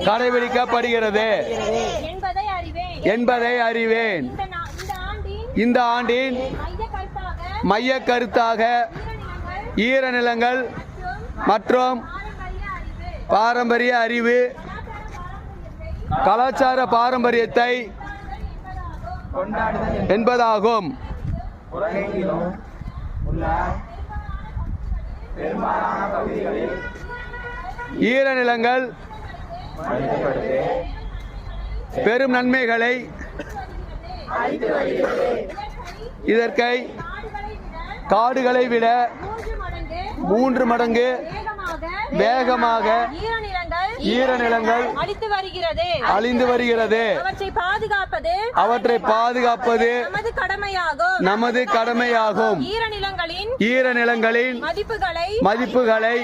கடைபிடிக்கப்படுகிறது என்பதை அறிவேன். இந்த ஆண்டின் மைய கருத்தாக ஈரநிலங்கள் மற்றும் பாரம்பரிய அறிவு கலாச்சார பாரம்பரியத்தை என்பதாகும். ஈரநிலங்கள் பெரும் நன்மைகளை இதற்கை காடுகளை விட 3 மடங்கு வேகமாக ஈரநிலங்கள் அழிந்து வருகிறது. அவற்றை பாதுகாப்பது நமது கடமையாகும். ஈரநிலங்களின் மதிப்புகளை